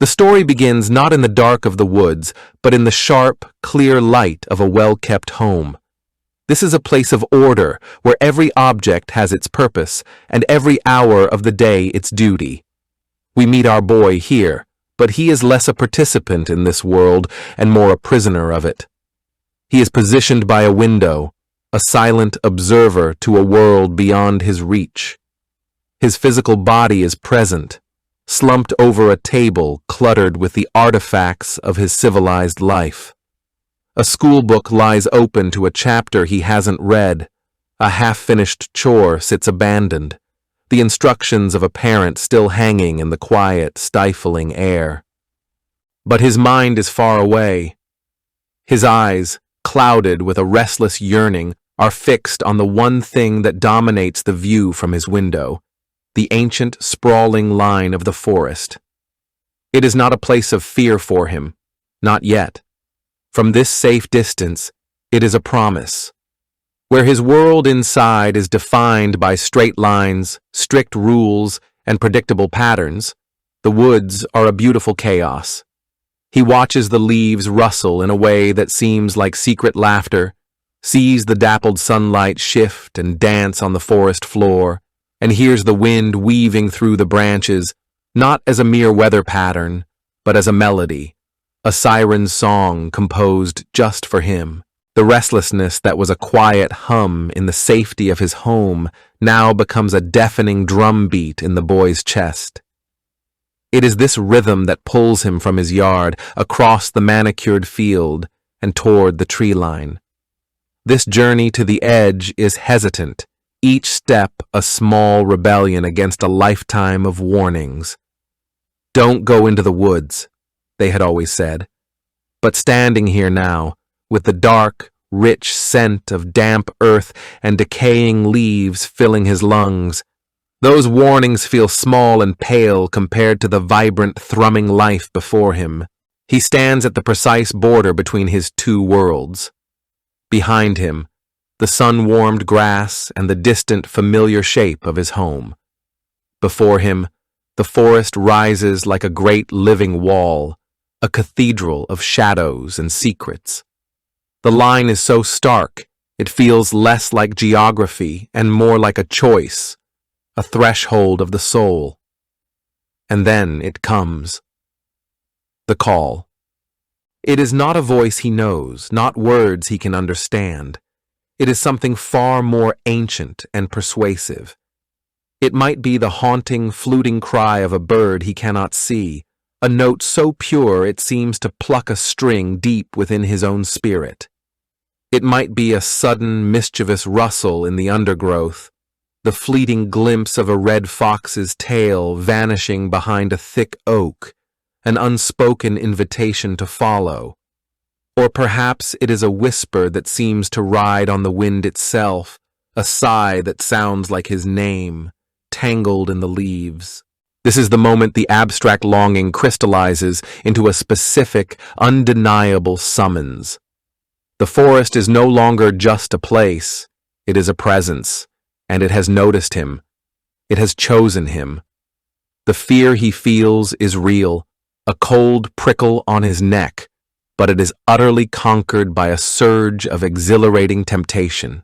The story begins not in the dark of the woods, but in the sharp, clear light of a well-kept home. This is a place of order, where every object has its purpose, and every hour of the day its duty. We meet our boy here, but he is less a participant in this world and more a prisoner of it. He is positioned by a window, a silent observer to a world beyond his reach. His physical body is present, slumped over a table cluttered with the artifacts of his civilized life. A school book lies open to a chapter he hasn't read. A half-finished chore sits abandoned, the instructions of a parent still hanging in the quiet, stifling air. But his mind is far away. His eyes, clouded with a restless yearning, are fixed on the one thing that dominates the view from his window, the ancient, sprawling line of the forest. It is not a place of fear for him, not yet. From this safe distance, it is a promise. Where his world inside is defined by straight lines, strict rules, and predictable patterns, the woods are a beautiful chaos. He watches the leaves rustle in a way that seems like secret laughter, sees the dappled sunlight shift and dance on the forest floor, and hears the wind weaving through the branches, not as a mere weather pattern, but as a melody, a siren's song composed just for him. The restlessness that was a quiet hum in the safety of his home now becomes a deafening drumbeat in the boy's chest. It is this rhythm that pulls him from his yard, across the manicured field, and toward the tree line. This journey to the edge is hesitant, each step a small rebellion against a lifetime of warnings. "Don't go into the woods," they had always said. But standing here now, with the dark, rich scent of damp earth and decaying leaves filling his lungs, those warnings feel small and pale compared to the vibrant, thrumming life before him. He stands at the precise border between his two worlds. Behind him, the sun-warmed grass and the distant, familiar shape of his home. Before him, the forest rises like a great living wall, a cathedral of shadows and secrets. The line is so stark, it feels less like geography and more like a choice, a threshold of the soul. And then it comes. The call. It is not a voice he knows, not words he can understand. It is something far more ancient and persuasive. It might be the haunting, fluting cry of a bird he cannot see, a note so pure it seems to pluck a string deep within his own spirit. It might be a sudden, mischievous rustle in the undergrowth, the fleeting glimpse of a red fox's tail vanishing behind a thick oak, an unspoken invitation to follow. Or perhaps it is a whisper that seems to ride on the wind itself, a sigh that sounds like his name, tangled in the leaves. This is the moment the abstract longing crystallizes into a specific, undeniable summons. The forest is no longer just a place, it is a presence, and it has noticed him. It has chosen him. The fear he feels is real, a cold prickle on his neck, but it is utterly conquered by a surge of exhilarating temptation.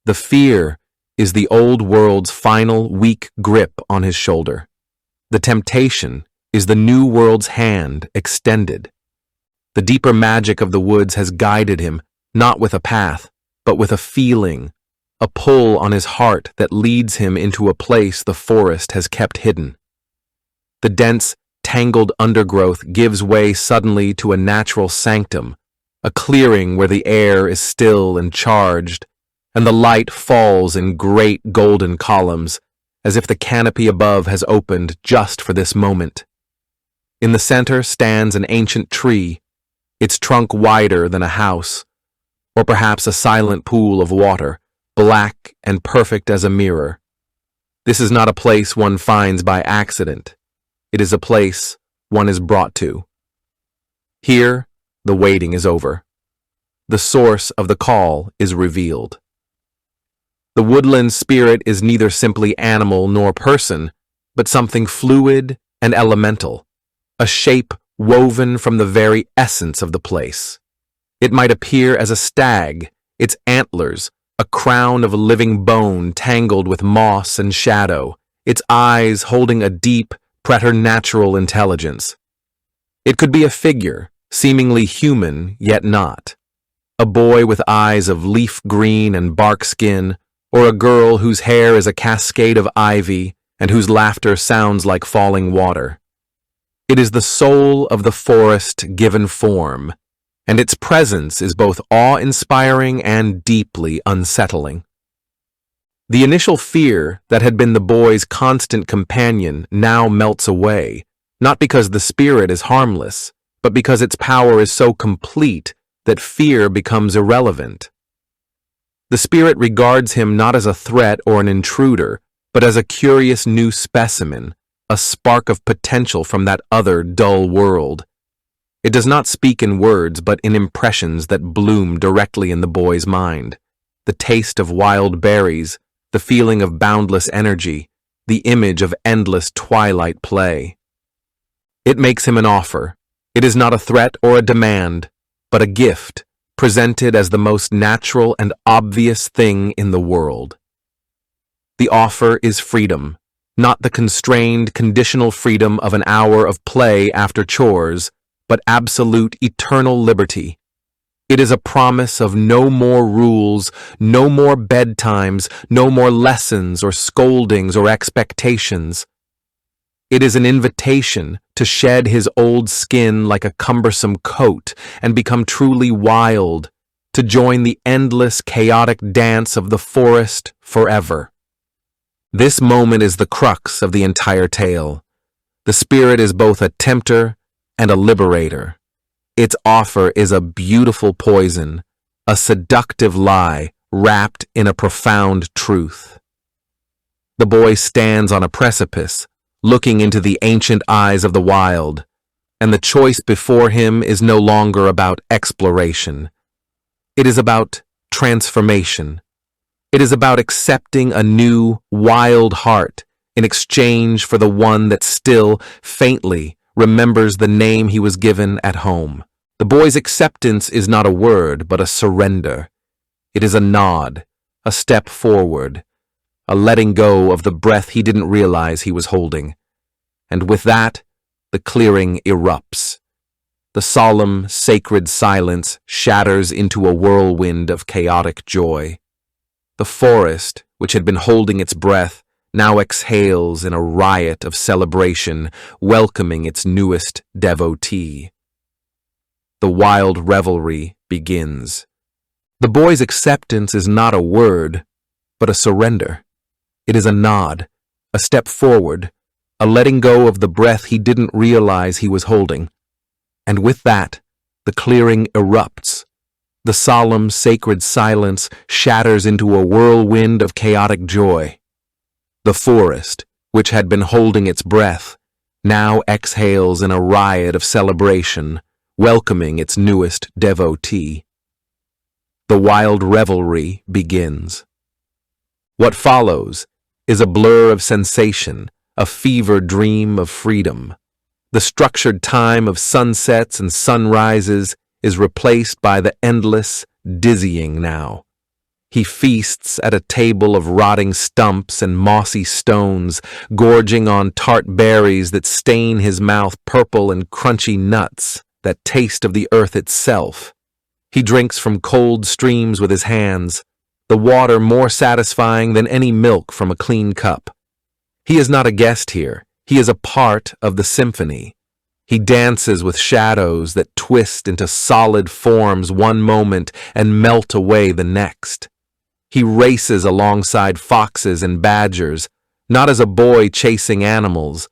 The fear is the old world's final, weak grip on his shoulder. The temptation is the new world's hand extended. The deeper magic of the woods has guided him, not with a path, but with a feeling, a pull on his heart that leads him into a place the forest has kept hidden. The dense, tangled undergrowth gives way suddenly to a natural sanctum, a clearing where the air is still and charged, and the light falls in great golden columns, as if the canopy above has opened just for this moment. In the center stands an ancient tree, its trunk wider than a house, or perhaps a silent pool of water, black and perfect as a mirror. This is not a place one finds by accident. It is a place one is brought to. Here, the waiting is over. The source of the call is revealed. The woodland spirit is neither simply animal nor person, but something fluid and elemental. a shape woven from the very essence of the place. It might appear as a stag, its antlers, a crown of living bone tangled with moss and shadow, its eyes holding a deep, preternatural intelligence. It could be a figure, seemingly human, yet not. A boy with eyes of leaf green and bark skin, or a girl whose hair is a cascade of ivy and whose laughter sounds like falling water. It is the soul of the forest given form, and its presence is both awe-inspiring and deeply unsettling. The initial fear that had been the boy's constant companion now melts away, not because the spirit is harmless, but because its power is so complete that fear becomes irrelevant. The spirit regards him not as a threat or an intruder, but as a curious new specimen, a spark of potential from that other dull world. It does not speak in words, but in impressions that bloom directly in the boy's mind. The taste of wild berries, the feeling of boundless energy, the image of endless twilight play. It makes him an offer. It is not a threat or a demand, but a gift, presented as the most natural and obvious thing in the world. The offer is freedom, not the constrained, conditional freedom of an hour of play after chores, but absolute, eternal liberty. It is a promise of no more rules, no more bedtimes, no more lessons or scoldings or expectations. It is an invitation to shed his old skin like a cumbersome coat and become truly wild, to join the endless, chaotic dance of the forest forever. This moment is the crux of the entire tale. The spirit is both a tempter and a liberator. Its offer is a beautiful poison, a seductive lie wrapped in a profound truth. The boy stands on a precipice, looking into the ancient eyes of the wild, and the choice before him is no longer about exploration. It is about transformation. It is about accepting a new, wild heart in exchange for the one that still, faintly, remembers the name he was given at home. The boy's acceptance is not a word, but a surrender. It is a nod, a step forward, a letting go of the breath he didn't realize he was holding. And with that, the clearing erupts. The solemn, sacred silence shatters into a whirlwind of chaotic joy. The forest, which had been holding its breath, now exhales in a riot of celebration, welcoming its newest devotee. The wild revelry begins. The boy's acceptance is not a word, but a surrender. It is a nod, a step forward, a letting go of the breath he didn't realize he was holding. And with that, the clearing erupts. The solemn, sacred silence shatters into a whirlwind of chaotic joy. The forest, which had been holding its breath, now exhales in a riot of celebration, welcoming its newest devotee. The wild revelry begins. What follows is a blur of sensation, a fever dream of freedom. The structured time of sunsets and sunrises is replaced by the endless, dizzying now. He feasts at a table of rotting stumps and mossy stones, gorging on tart berries that stain his mouth purple and crunchy nuts that taste of the earth itself. He drinks from cold streams with his hands, the water more satisfying than any milk from a clean cup. He is not a guest here. He is a part of the symphony. He dances with shadows that twist into solid forms one moment and melt away the next. He races alongside foxes and badgers, not as a boy chasing animals,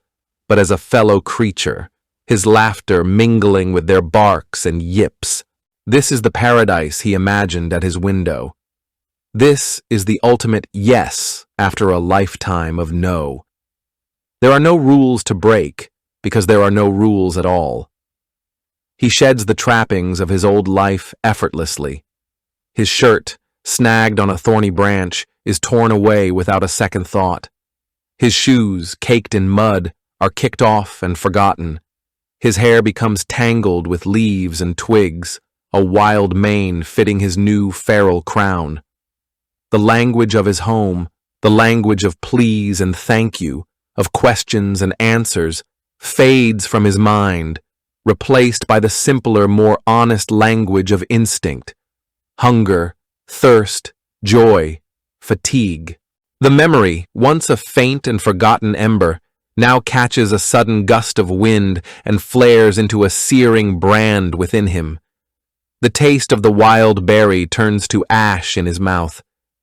but as a fellow creature, his laughter mingling with their barks and yips. This is the paradise he imagined at his window. This is the ultimate yes after a lifetime of no. There are no rules to break, because there are no rules at all. He sheds the trappings of his old life effortlessly. His shirt, snagged on a thorny branch, is torn away without a second thought. His shoes, caked in mud, are kicked off and forgotten. His hair becomes tangled with leaves and twigs, a wild mane fitting his new feral crown. The language of his home, the language of please and thank you, of questions and answers, fades from his mind, replaced by the simpler, more honest language of instinct, hunger, thirst, joy, fatigue. The memory, once a faint and forgotten ember, now catches a sudden gust of wind and flares into a searing brand within him. The taste of the wild berry turns to ash in his mouth.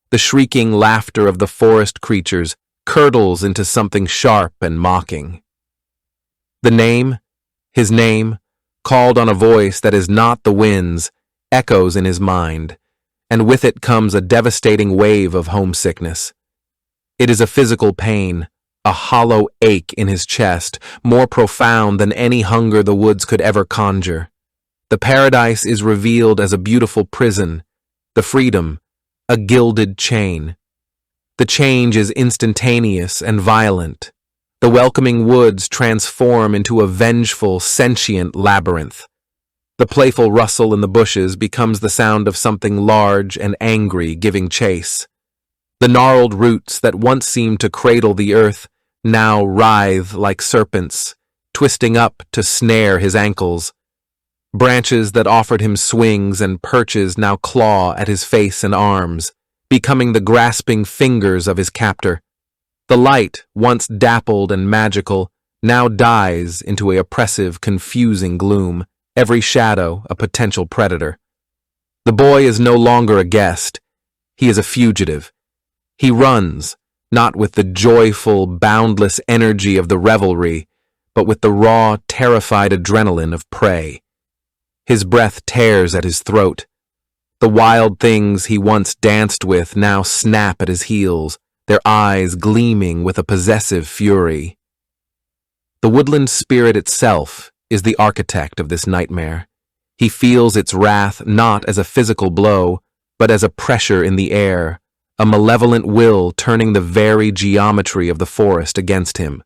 The shrieking laughter of the forest creatures curdles into something sharp and mocking. The name, his name, called on a voice that is not the wind's, echoes in his mind, and with it comes a devastating wave of homesickness. It is a physical pain, a hollow ache in his chest, more profound than any hunger the woods could ever conjure. The paradise is revealed as a beautiful prison, the freedom, a gilded chain. The change is instantaneous and violent. The welcoming woods transform into a vengeful, sentient labyrinth. The playful rustle in the bushes becomes the sound of something large and angry giving chase. The gnarled roots that once seemed to cradle the earth now writhe like serpents, twisting up to snare his ankles. Branches that offered him swings and perches now claw at his face and arms, becoming the grasping fingers of his captor. The light, once dappled and magical, now dies into a oppressive, confusing gloom, every shadow a potential predator. The boy is no longer a guest. He is a fugitive. He runs, not with the joyful, boundless energy of the revelry, but with the raw, terrified adrenaline of prey. His breath tears at his throat. The wild things he once danced with now snap at his heels, their eyes gleaming with a possessive fury. The woodland spirit itself is the architect of this nightmare. He feels its wrath not as a physical blow, but as a pressure in the air, a malevolent will turning the very geometry of the forest against him.